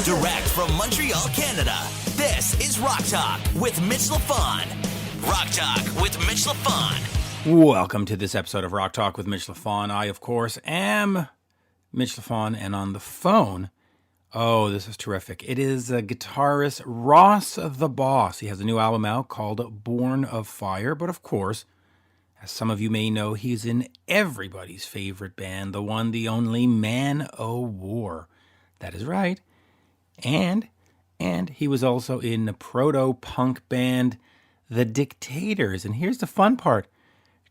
Direct from Montreal, Canada, this is Rock Talk with Mitch Lafon. Rock Talk with Mitch Lafon. Welcome to this episode of Rock Talk with Mitch Lafon. I, of course, am Mitch Lafon, and on the phone, oh, this is terrific. It is guitarist Ross the Boss. He has a new album out called Born of Fire, but of course, as some of you may know, he's in everybody's favorite band, the one, the only Manowar. That is right. And he was also in the proto-punk band, the Dictators. And here's the fun part.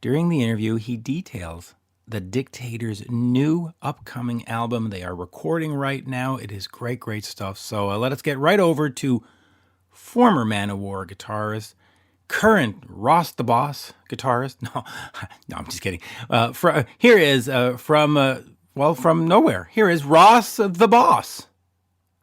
During the interview, he details the Dictators' new upcoming album. They are recording right now. It is great, great stuff. So let us get right over to former Manowar guitarist, current Ross the Boss guitarist. No, I'm just kidding. Here is from nowhere. Here is Ross the Boss.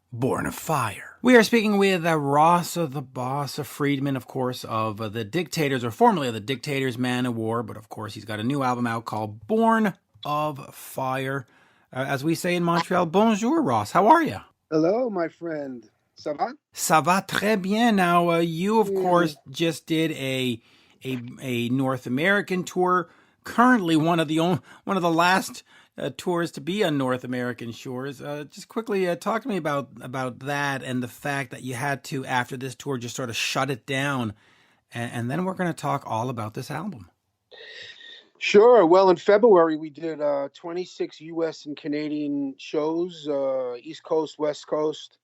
Born of Fire. We are speaking with Ross the Boss, a freedman, of course, of the Dictators, or formerly of the Dictators, Manowar, but of course he's got a new album out called Born of Fire. As we say in Montreal, bonjour, Ross. How are you? Hello, my friend. Ça va? Ça va très bien. Now, you, of course, just did a North American tour. Currently, one of the last tours to be on North American shores. Just quickly talk to me about that and the fact that you had to, after this tour, just sort of shut it down. And then we're going to talk all about this album. Sure. Well, in February, we did 26 U.S. and Canadian shows, East Coast, West Coast.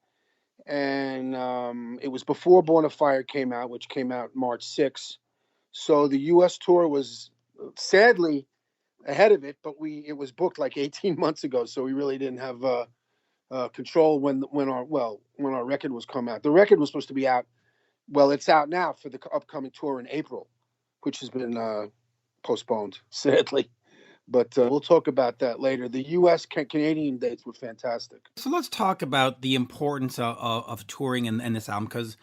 And it was before Born of Fire came out, which came out March 6th. So the U.S. tour was sadly ahead of it, but it was booked like 18 months ago, so we really didn't have control when our record was come out. The record was supposed to be out. Well, it's out now for the upcoming tour in April, which has been postponed, sadly. But we'll talk about that later. The U.S. Canadian dates were fantastic. So let's talk about the importance of touring and this album, because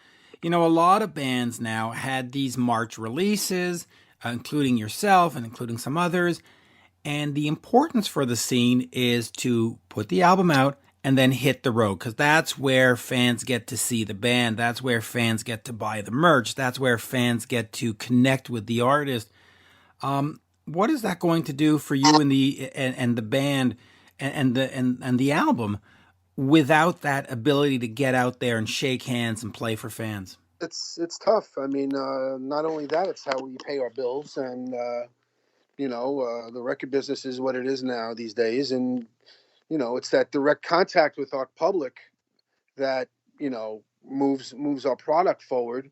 a lot of bands now had these March releases, including yourself and including some others. And the importance for the scene is to put the album out and then hit the road, because that's where fans get to see the band. That's where fans get to buy the merch. That's where fans get to connect with the artist. What is that going to do for you and the band and the album without that ability to get out there and shake hands and play for fans? It's tough. I mean, not only that, it's how we pay our bills, and the record business is what it is now these days. And, it's that direct contact with our public that, moves our product forward.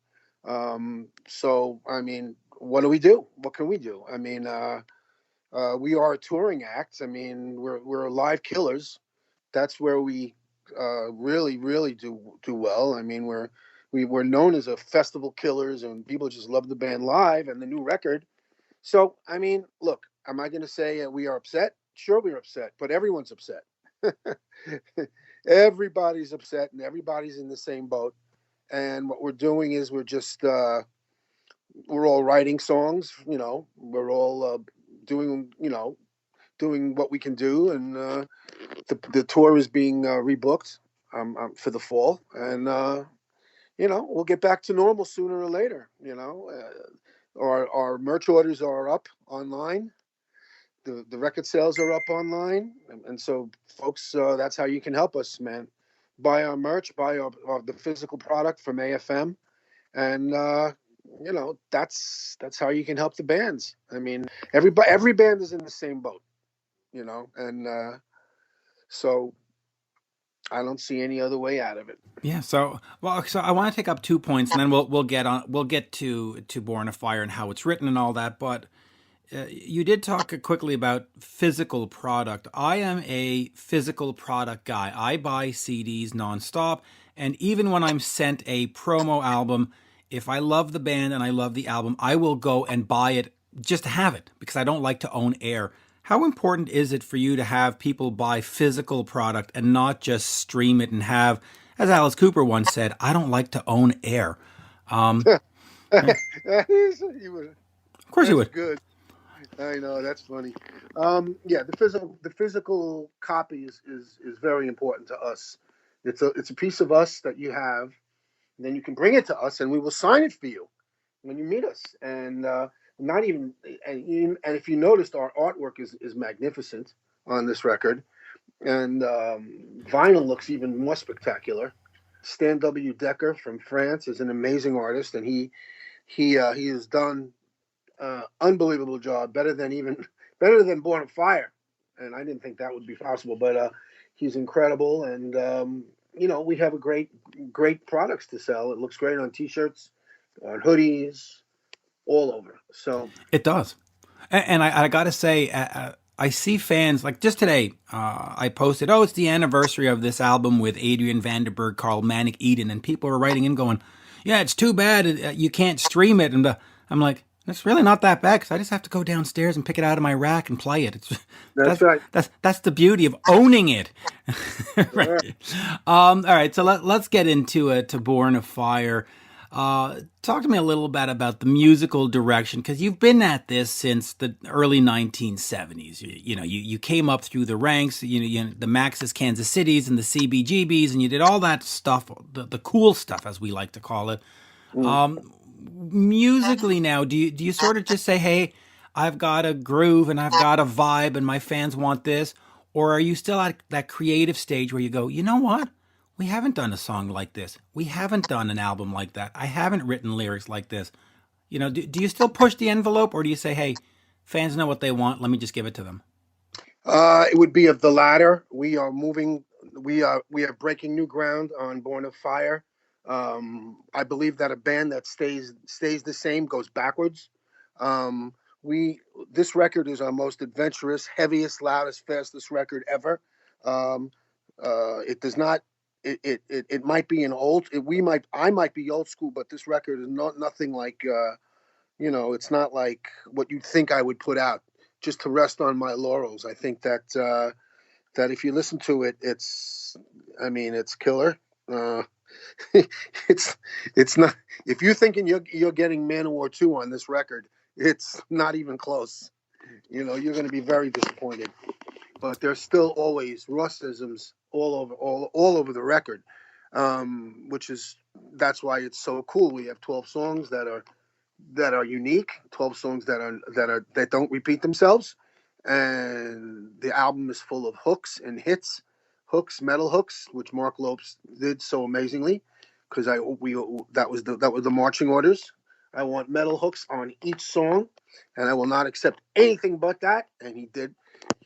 So, I mean, what do we do? What can we do? I mean, we are a touring act. I mean, we're live killers. That's where we really, really do well. I mean, we're known as a festival killers, and people just love the band live and the new record. So, I mean, look, am I going to say we are upset? Sure, we're upset, but everyone's upset. Everybody's upset, and everybody's in the same boat. And what we're doing is we're all writing songs. We're all doing what we can do, and the tour is being rebooked for the fall, and we'll get back to normal sooner or later. Our merch orders are up online. The record sales are up online. And so, folks, that's how you can help us, man. Buy our merch, buy the physical product from AFM. And, that's how you can help the bands. I mean, every band is in the same boat, and so I don't see any other way out of it. Yeah. So I want to take up 2 points, and then we'll get to Born of Fire and how it's written and all that. But you did talk quickly about physical product. I am a physical product guy. I buy CDs nonstop, and even when I'm sent a promo album, if I love the band and I love the album, I will go and buy it just to have it, because I don't like to own air. How important is it for you to have people buy physical product and not just stream it and have, as Alice Cooper once said, I don't like to own air. Of course you would. Good. I know, that's funny. The physical copy is very important to us. It's a piece of us that you have, and then you can bring it to us, and we will sign it for you when you meet us. And not even and if you noticed, our artwork is magnificent on this record, and vinyl looks even more spectacular. Stan W. Decker from France is an amazing artist, and he has done unbelievable job, better than Born of Fire, and I didn't think that would be possible, but he's incredible, and we have a great products to sell. It looks great on T-shirts, on hoodies, all over. So It does. And I got to say, I see fans like just today. I posted, "Oh, it's the anniversary of this album with Adrian Vandenberg called Manic Eden," and people are writing in going, "Yeah, it's too bad you can't stream it." And I'm like, "It's really not that bad because I just have to go downstairs and pick it out of my rack and play it." that's right. That's the beauty of owning it. Yeah. Right. All right, so let's get into to Born of Fire. Talk to me a little bit about the musical direction, because you've been at this since the early 1970s. You came up through the ranks, the Max's Kansas Cities and the CBGBs, and you did all that stuff, the cool stuff, as we like to call it. Musically now, do you sort of just say, hey, I've got a groove and I've got a vibe and my fans want this? Or are you still at that creative stage where you go, you know what? We haven't done a song like this. We haven't done an album like that. I haven't written lyrics like this. Do you still push the envelope, or do you say, hey, fans know what they want, let me just give it to them? It would be of the latter. We are moving. We are breaking new ground on Born of Fire. I believe that a band that stays the same goes backwards. We This record is our most adventurous, heaviest, loudest, fastest record ever. It does not. It might be I might be old school, but this record is nothing like it's not like what you'd think I would put out just to rest on my laurels. I think that if you listen to it, it's killer. Uh, it's not. If you're thinking you're getting Manowar 2 on this record, it's not even close. You're going to be very disappointed. But there's still always ROSSisms all over the record, that's why it's so cool. We have 12 songs that are unique, 12 songs that don't repeat themselves, and the album is full of hooks and metal hooks, which Mark Lopes did so amazingly, because that was the marching orders. I want metal hooks on each song, and I will not accept anything but that. And he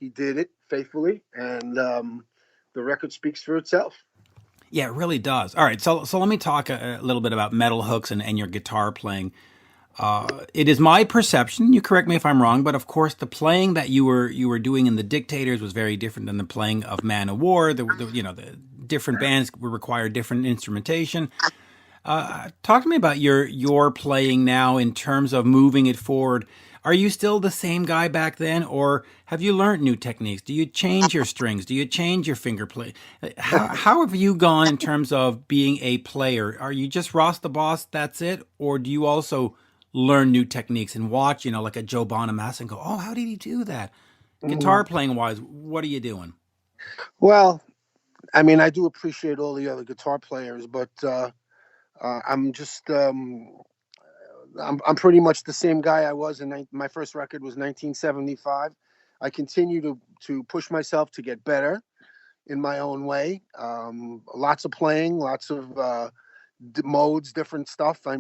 did it faithfully, and the record speaks for itself. Yeah, it really does. All right, so let me talk a little bit about metal hooks and your guitar playing. It is my perception, you correct me if I'm wrong, but of course the playing that you were doing in the Dictators was very different than the playing of Manowar. The different bands require different instrumentation. Talk to me about your playing now in terms of moving it forward. Are you still the same guy back then, or have you learned new techniques? Do you change your strings? Do you change your finger play? How have you gone in terms of being a player? Are you just Ross the Boss, that's it? Or do you also learn new techniques and watch, like a Joe Bonamassa and go, oh, how did he do that? Guitar playing wise, what are you doing? Well, I do appreciate all the other guitar players, but I'm just I'm pretty much the same guy I was my first record was 1975. I continue to push myself to get better in my own way. Lots of playing, lots of modes, different stuff. I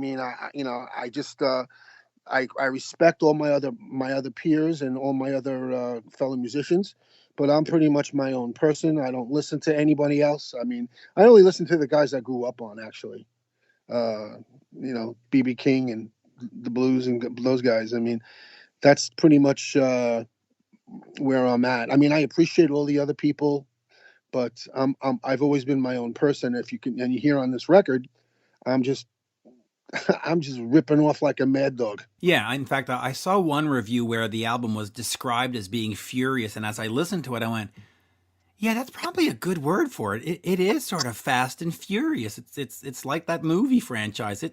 just I respect all my other peers and all my other fellow musicians, but I'm pretty much my own person. I don't listen to anybody else. I only listen to the guys I grew up on, actually. B.B. King and the Blues and those guys. That's pretty much where I'm at. I appreciate all the other people, but I've always been my own person. If you can, and you hear on this record, I'm just ripping off like a mad dog. Yeah, in fact, I saw one review where the album was described as being furious, and as I listened to it, I went, yeah, that's probably a good word for it. It is sort of fast and furious. It's like that movie franchise.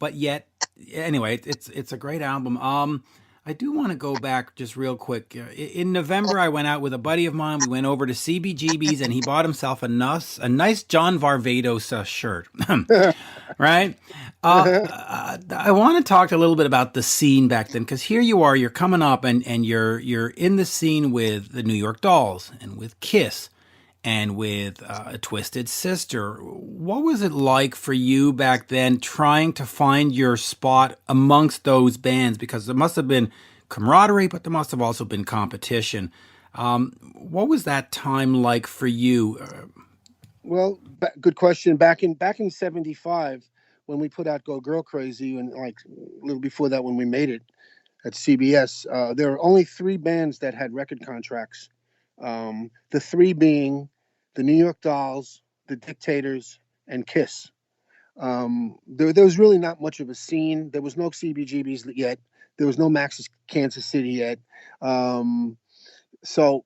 But yet, anyway, it's a great album. I do want to go back just real quick. In November, I went out with a buddy of mine. We went over to CBGB's, and he bought himself a nice John Varvatos shirt. Right? I want to talk a little bit about the scene back then, because here you are, you're coming up, and you're in the scene with the New York Dolls and with Kiss and with Twisted Sister. What was it like for you back then trying to find your spot amongst those bands? Because there must have been camaraderie, but there must have also been competition. What was that time like for you? Well, good question. Back in '75, when we put out "Go Girl Crazy," and like a little before that, when we made it at CBS, there were only three bands that had record contracts. The three being the New York Dolls, the Dictators, and Kiss. There was really not much of a scene. There was no CBGBs yet. There was no Max's Kansas City yet. So,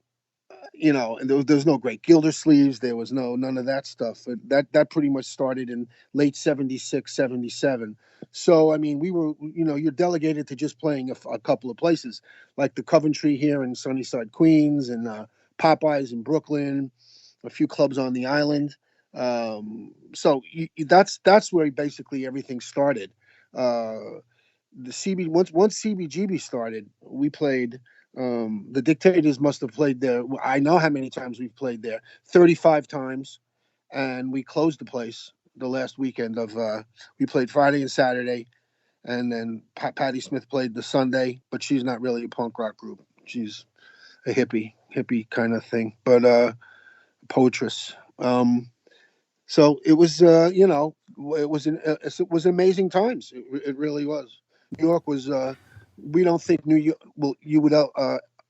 and there was no Great Gildersleeves. There was none of that stuff. That pretty much started in late '76, '77. So, I mean, we were, you're delegated to just playing a couple of places, like the Coventry here in Sunnyside, Queens, and Popeyes in Brooklyn, a few clubs on the island. So that's where basically everything started. Once CBGB started, we played. The Dictators must have played there. I know how many times we've played there. 35 times, and we closed the place the last weekend of. We played Friday and Saturday, and then Patti Smith played the Sunday. But she's not really a punk rock group. She's a hippie kind of thing, but poetress. So it was, it was amazing times. It really was. New York was. We don't think New York. Well,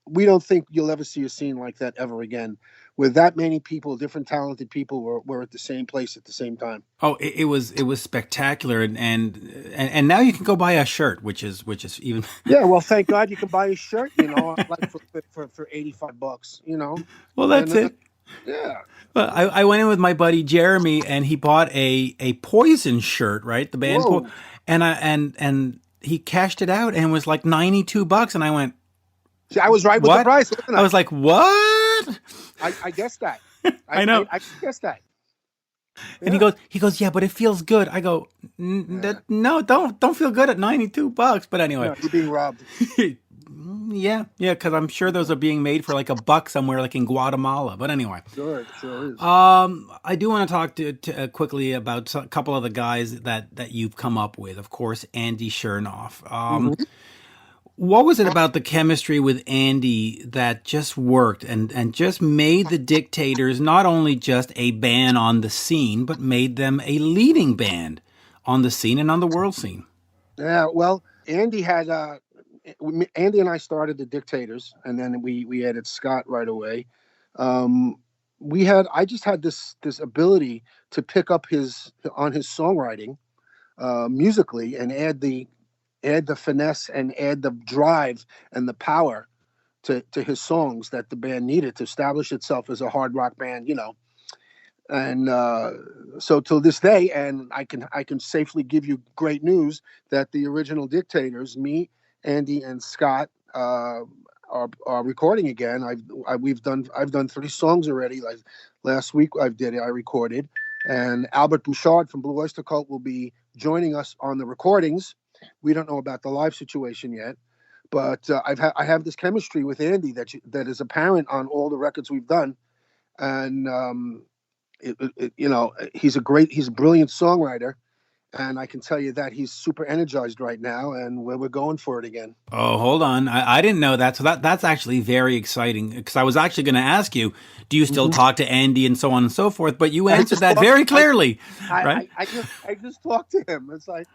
we don't think you'll ever see a scene like that ever again, where that many people, different talented people, were at the same place at the same time. Oh, it was spectacular, and now you can go buy a shirt, which is even. Yeah, well, thank God you can buy a shirt, like for $85, Well, that's and, it. Yeah. Well, I went in with my buddy Jeremy, and he bought a Poison shirt, right? The band, and he cashed it out, and it was like $92, and I went. See, I was right with the price. I was like, what? I guessed that. I know. I guessed that. And he goes, yeah, but it feels good. I go, no, don't feel good at $92. But anyway, no, you're being robbed. Yeah, because I'm sure those are being made for like $1 somewhere, like in Guatemala. But anyway, sure is. I do want to talk to quickly about a couple of the guys that you've come up with. Of course, Andy Chernoff. What was it about the chemistry with Andy that just worked and just made the Dictators not only just a band on the scene, but made them a leading band on the scene and on the world scene? Yeah, well, Andy and I started the Dictators, and then we added Scott right away. I just had this ability to pick up his songwriting musically and add the finesse and add the drive and the power to his songs that the band needed to establish itself as a hard rock band, And so till this day, and I can safely give you great news that the original Dictators, me, Andy, and Scott, are recording again. I've done 3 songs already. Like last week, I recorded, and Albert Bouchard from Blue Öyster Cult will be joining us on the recordings. We don't know about the live situation yet, but I have this chemistry with Andy that is apparent on all the records we've done, and he's a brilliant songwriter, and I can tell you that he's super energized right now, and we're going for it again. Oh, hold on, I didn't know that, so that's actually very exciting, because I was actually going to ask you, do you still talk to Andy and so on and so forth? But you answered that very clearly, right? I just talked to him. It's like,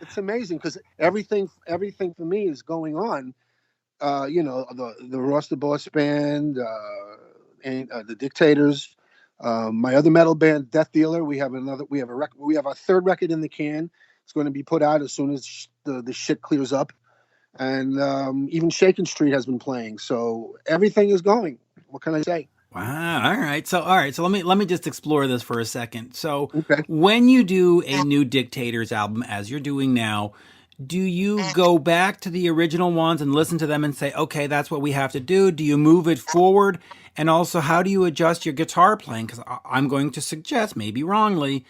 it's amazing because everything for me is going on. The Ross the Boss band, and the Dictators, my other metal band, Death Dealer. We have a third record in the can. It's going to be put out as soon as the shit clears up, and even Shaken Street has been playing. So everything is going. What can I say? Wow. All right. So let me just explore this for a second. So when you do a new Dictators album, as you're doing now, do you go back to the original ones and listen to them and say, okay, that's what we have to do? Do you move it forward? And also, how do you adjust your guitar playing? Because I'm going to suggest, maybe wrongly,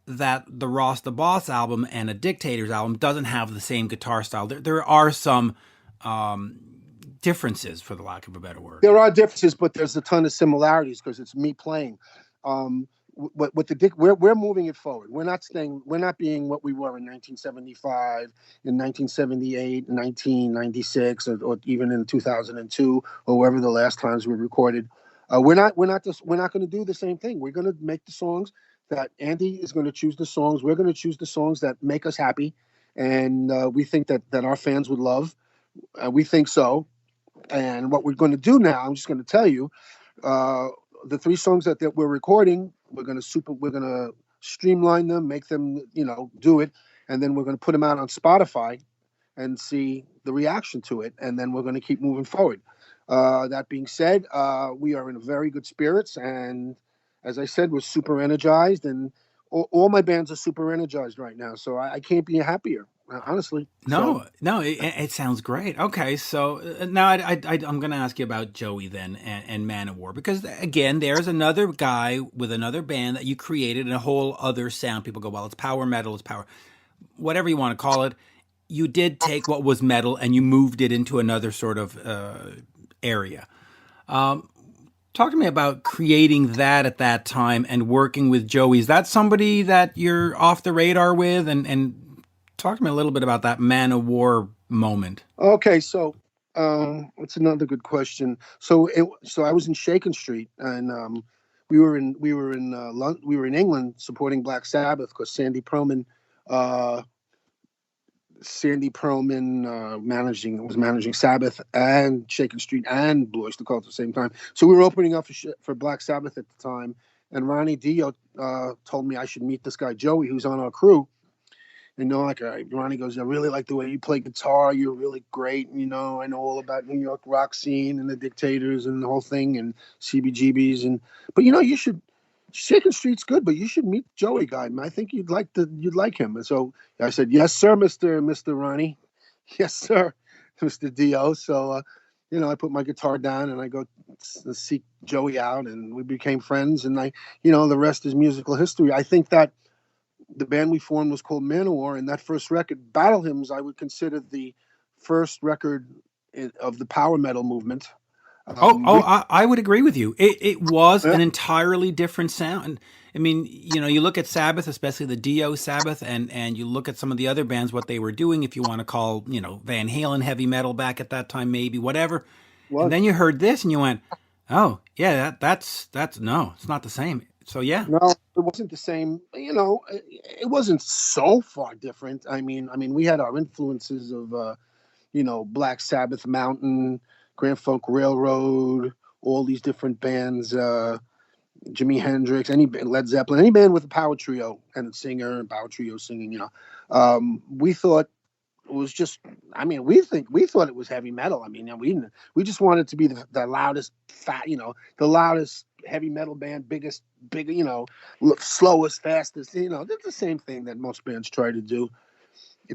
that the Ross the Boss album and a Dictators album doesn't have the same guitar style. There are some differences, for the lack of a better word. There are differences, but there's a ton of similarities because it's me playing. With the we're moving it forward. We're not being what we were in 1975, in 1978, 1996, or even in 2002, or wherever the last times we recorded. We're not going to do the same thing. We're going to make the songs that Andy is going to choose the songs. We're going to choose the songs that make us happy, and we think that our fans would love. We think so. And what we're going to do now, I'm just going to tell you, the 3 songs that we're recording, we're going to streamline them, make them, do it, and then we're going to put them out on Spotify and see the reaction to it, and then we're going to keep moving forward. That being said, we are in very good spirits, and as I said, we're super energized, and all my bands are super energized right now, so I can't be happier. Honestly. No, it sounds great. Okay, so now I'm going to ask you about Joey then and Manowar, because again, there's another guy with another band that you created and a whole other sound. People go, well, it's power metal, it's power, whatever you want to call it. You did take what was metal and you moved it into another sort of area. Talk to me about creating that at that time and working with Joey. Is that somebody that you're off the radar with? And talk to me a little bit about that Manowar moment. Okay, so it's another good question. So I was in Shakin Street, and we were in England supporting Black Sabbath because Sandy Pearlman was managing Sabbath and Shakin Street and Blue Öyster Cult at the same time. So we were opening up for Black Sabbath at the time, and Ronnie Dio told me I should meet this guy Joey, who's on our crew. And Ronnie goes, I really like the way you play guitar. You're really great. I know all about New York rock scene and the Dictators and the whole thing and CBGBs. But you should, Shakin Street's good, but you should meet Joey guy. I think you'd like him. And so I said, yes, sir, Mr. Ronnie. Yes, sir, Mr. Dio. So, I put my guitar down and I go seek Joey out, and we became friends. And the rest is musical history. I think that the band we formed was called Manowar, and that first record, Battle Hymns, I would consider the first record of the power metal movement. I would agree with you. It was an entirely different sound. I mean, you look at Sabbath, especially the Dio Sabbath, and you look at some of the other bands, what they were doing, if you want to call, Van Halen heavy metal back at that time, maybe, whatever. What? And then you heard this and you went, oh, yeah, that's no, it's not the same. So, yeah. No, it wasn't the same. It wasn't so far different. I mean, we had our influences of, Black Sabbath, Mountain, Grand Funk Railroad, all these different bands, Jimi Hendrix, Led Zeppelin, any band with a power trio and a singer and power trio singing, we thought it was just, we thought it was heavy metal. We just wanted to be the loudest, the loudest heavy metal band, bigger, slowest, fastest, that's the same thing that most bands try to do.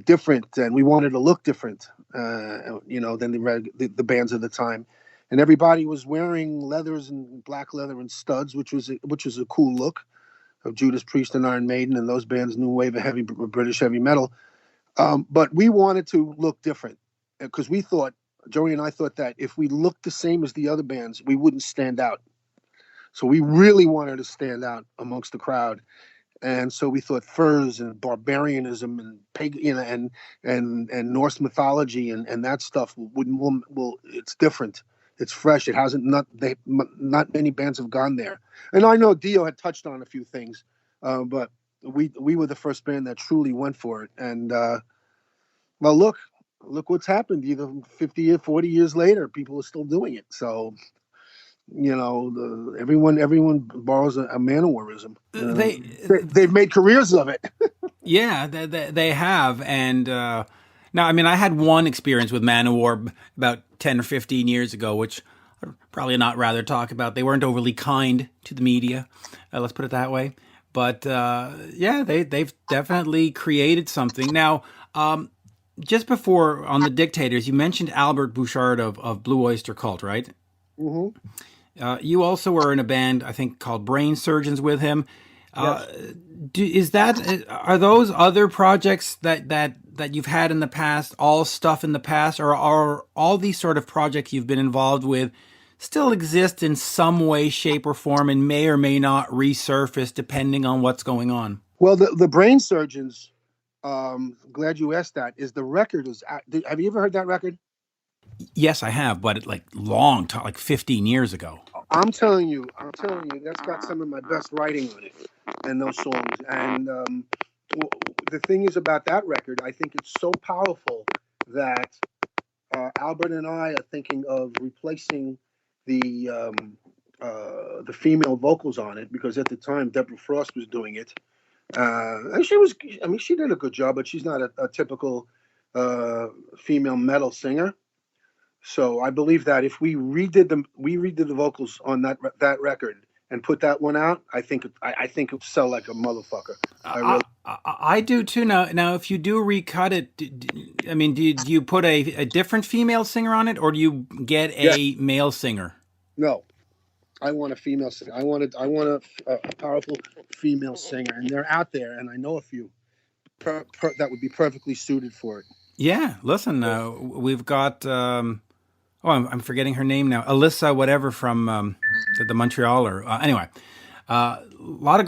Different, and we wanted to look different, than the bands of the time. And everybody was wearing leathers and black leather and studs, which was a cool look of Judas Priest and Iron Maiden and those bands, new wave of British heavy metal. But we wanted to look different because Joey and I thought that if we looked the same as the other bands, we wouldn't stand out. So we really wanted to stand out amongst the crowd. And so we thought furs and barbarianism and pagan, and Norse mythology and that stuff will it's different. It's fresh. It hasn't not many bands have gone there. And I know Dio had touched on a few things, but we were the first band that truly went for it. And well, look what's happened. Either 50 or 40 years later, people are still doing it. So. Everyone borrows a Manowarism. They've made careers of it. Yeah, they have. And now, I had one experience with Manowar about 10 or 15 years ago, which I'd probably not rather talk about. They weren't overly kind to the media. Let's put it that way. But yeah, they've definitely created something. Now, just before on the Dictators, you mentioned Albert Bouchard of Blue Öyster Cult, right? Hmm. You also were in a band, I think, called Brain Surgeons with him. Uh, Yes. are those other projects that you've had in the past, all stuff in the past, or are all these sort of projects you've been involved with still exist in some way, shape, or form, and may or may not resurface depending on what's going on? Well, the brain surgeons. Glad you asked that. Is the record is? Have you ever heard that record? Yes, I have, but like like 15 years ago. I'm telling you, that's got some of my best writing on it, and those songs. And the thing is about that record, I think it's so powerful that Albert and I are thinking of replacing the female vocals on it because at the time Deborah Frost was doing it, and she was. I mean, she did a good job, but she's not a typical female metal singer. So I believe that if we redid the vocals on that record and put that one out, I think it would sell like a motherfucker. I I, really. I do too. Now, if you do recut it, I mean, do you put a different female singer on it, or do you get Yeah. a male singer? No, I want a female singer. I want a powerful female singer, and they're out there, and I know a few that would be perfectly suited for it. Yeah, listen, we've got. Oh, I'm forgetting her name now. Alyssa, whatever from the Montrealer. Anyway, a lot of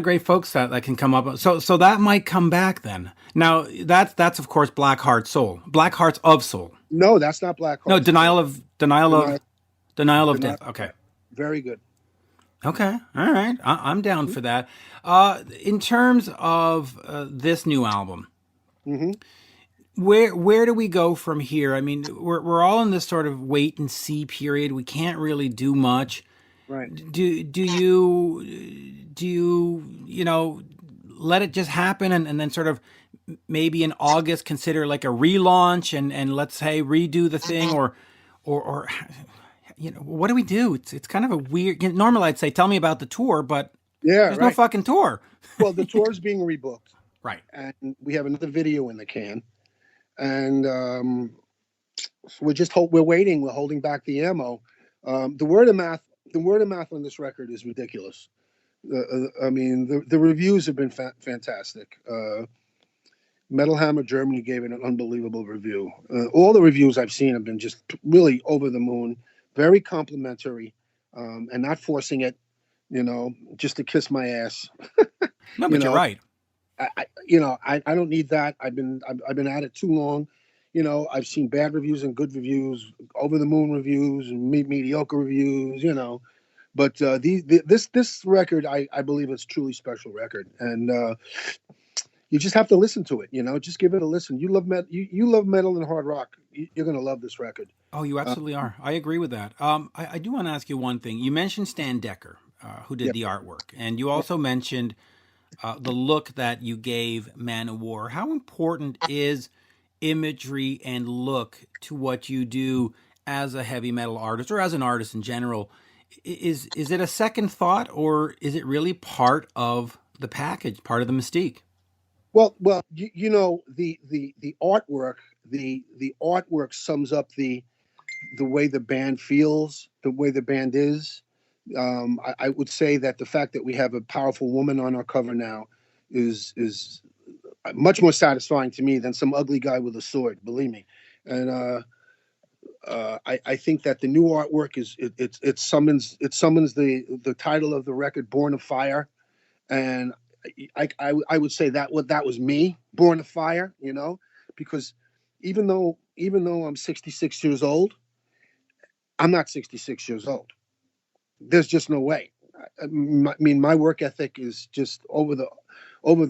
great folks that can come up. So that might come back then. Now that's of course Black Heart Soul, Black Hearts of Soul. No, that's not Black No, Heart Soul. Denial, denial of denial. death. Okay. Very good. Okay, all right. I'm down for that. In terms of this new album, Hmm. where do we go from here? I mean, we're all in this sort of wait and see period. We can't really do much. Right. Do you let it just happen and then sort of maybe in August consider like a relaunch and let's say redo the thing or what do we do? It's kind of a weird. Normally I'd say tell me about the tour, but Yeah. there's no Right. fucking tour. Well, the tour's being rebooked, Right. and we have another video in the can, and we're waiting. We're holding back the ammo. The word of mouth, on this record is ridiculous. I mean, the reviews have been fantastic. Metal Hammer Germany gave it an unbelievable review. All the reviews I've seen have been just really over the moon, very complimentary, and not forcing it, just to kiss my ass. No, You but you're know, right. I don't need that. I've been at it too long. I've seen bad reviews and good reviews, over the moon reviews and mediocre reviews. But this record, I believe it's a truly special record, and you just have to listen to it. Just give it a listen. You love metal, you love metal and hard rock. You're gonna love this record. Oh, you absolutely are. I agree with that. I do want to ask you one thing. You mentioned Stan Decker, who did Yeah. the artwork, and you also mentioned the look that you gave Manowar. How important is imagery and look to what you do as a heavy metal artist or as an artist in general? Is it a second thought, or is it really part of the package, part of the mystique? Well, the artwork, the artwork sums up the way the band feels, the way the band is. I would say that the fact that we have a powerful woman on our cover now is much more satisfying to me than some ugly guy with a sword. Believe me, and I think that the new artwork it summons the title of the record, "Born of Fire," and I would say that was me, Born of Fire. Because even though I'm 66 years old, I'm not 66 years old. There's just no way. I mean, my work ethic is just over the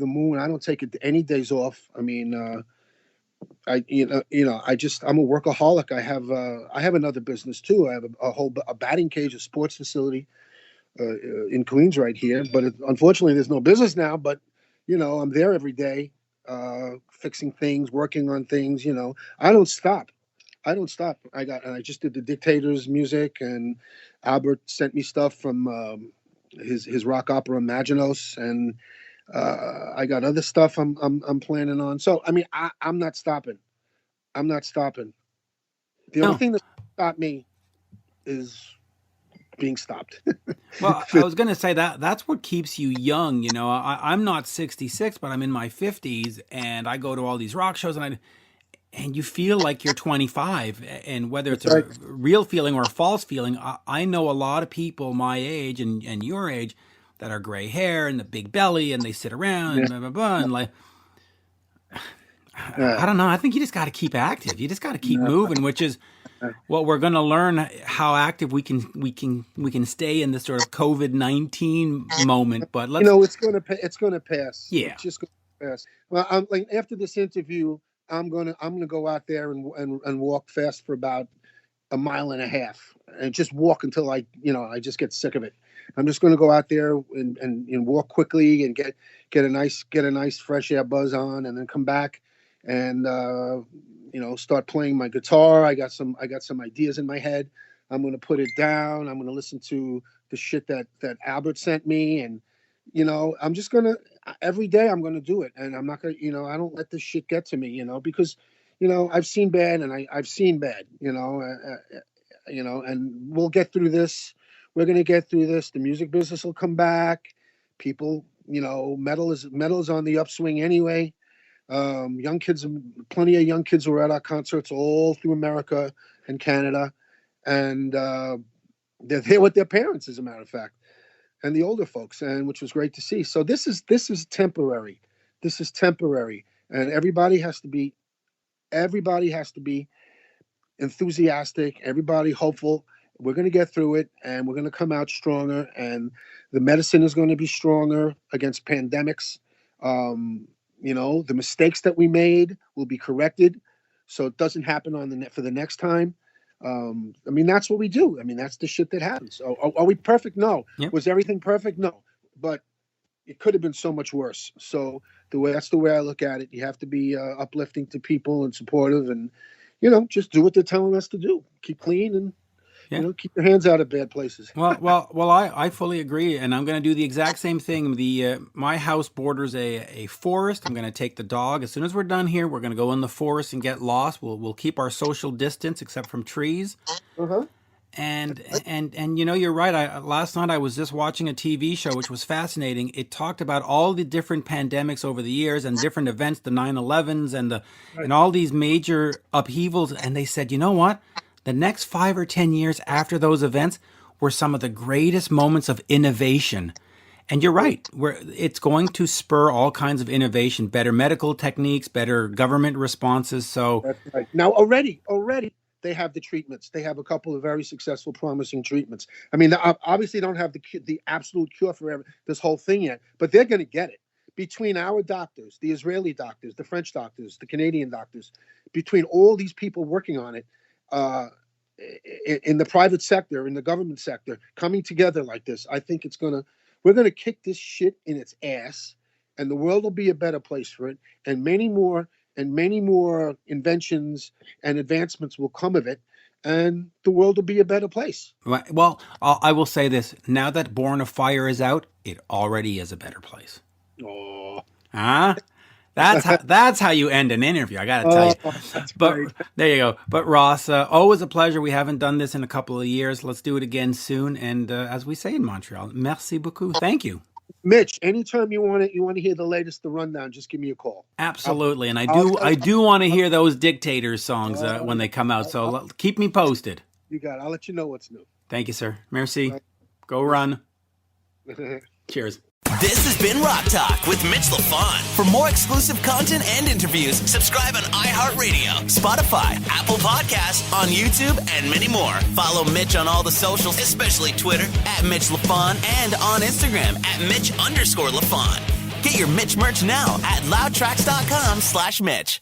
moon. I don't take it any days off. I mean, I'm a workaholic. I have another business too. I have a batting cage, a sports facility in Queens right here. But unfortunately, there's no business now. But I'm there every day, fixing things, working on things. I don't stop. I just did the Dictators music, and Albert sent me stuff from his rock opera Imaginos, and I got other stuff I'm planning on. So I mean, I'm not stopping. I'm not stopping. The only No. thing that stopped me is being stopped. Well, I was going to say that's what keeps you young. I'm not 66, but I'm in my 50s, and I go to all these rock shows, and you feel like you're 25. And whether it's a real feeling or a false feeling, I know a lot of people my age and your age that are gray hair and the big belly, and they sit around and blah, blah, blah, and like, I don't know. I think you just got to keep active. You just got to keep moving, which is what we're going to learn, how active we can stay in this sort of COVID-19 moment. But let's, it's going to pass. Yeah, it's just going to pass. Well, I'm like, after this interview, I'm gonna go out there and walk fast for about a mile and a half, and just walk until I just get sick of it. I'm just going to go out there and walk quickly and get a nice fresh air buzz on, and then come back and start playing my guitar. I got some ideas in my head. I'm going to put it down. I'm going to listen to the shit that Albert sent me, and I'm just going to, every day I'm going to do it, and I'm not going to, I don't let this shit get to me, because I've seen bad, and I've seen bad, and we'll get through this. We're going to get through this. The music business will come back. People, metal is on the upswing anyway. Young kids, plenty of young kids were at our concerts all through America and Canada, and they're there with their parents, as a matter of fact, and the older folks, and which was great to see. So this is temporary. This is temporary, and everybody has to be enthusiastic. Everybody hopeful. We're going to get through it, and we're going to come out stronger, and the medicine is going to be stronger against pandemics. The mistakes that we made will be corrected, so it doesn't happen for the next time. That's what we do. That's the shit that happens. Are we perfect? No. Yep. Was everything perfect? No. But it could have been so much worse. So that's the way I look at it. You have to be uplifting to people and supportive, and just do what they're telling us to do. Keep clean and. Yeah. Keep your hands out of bad places. Well, I fully agree, and I'm going to do the exact same thing. My house borders a forest. I'm going to take the dog. As soon as we're done here, we're going to go in the forest and get lost. We'll keep our social distance except from trees. Uh-huh. And you're right. Last night I was just watching a TV show which was fascinating. It talked about all the different pandemics over the years and different events, the 9/11s and all these major upheavals. And they said, you know what? The next 5 or 10 years after those events were some of the greatest moments of innovation. And you're right. It's going to spur all kinds of innovation, better medical techniques, better government responses. So that's right. Now already they have the treatments. They have a couple of very successful, promising treatments. Obviously don't have the absolute cure for this whole thing yet, but they're going to get it. Between our doctors, the Israeli doctors, the French doctors, the Canadian doctors, between all these people working on it, in the private sector, in the government sector, coming together like this, I think we're going to kick this shit in its ass, and the world will be a better place for it, and many more inventions and advancements will come of it, and the world will be a better place. Well, I will say this. Now that Born of Fire is out, it already is a better place. Oh. Huh? That's how you end an interview. I got to tell you. But great. There you go. But Ross, always a pleasure. We haven't done this in a couple of years. Let's do it again soon. And as we say in Montreal, merci beaucoup. Thank you. Mitch, anytime you want to hear the rundown, just give me a call. Absolutely. And I do want to hear those Dictators songs when they come out. So keep me posted. You got it. I'll let you know what's new. Thank you, sir. Merci. Go run. Cheers. This has been Rock Talk with Mitch Lafon. For more exclusive content and interviews, subscribe on iHeartRadio, Spotify, Apple Podcasts, on YouTube, and many more. Follow Mitch on all the socials, especially Twitter, @Mitch Lafon, and on Instagram, @Mitch_Lafon. Get your Mitch merch now at loudtracks.com/Mitch.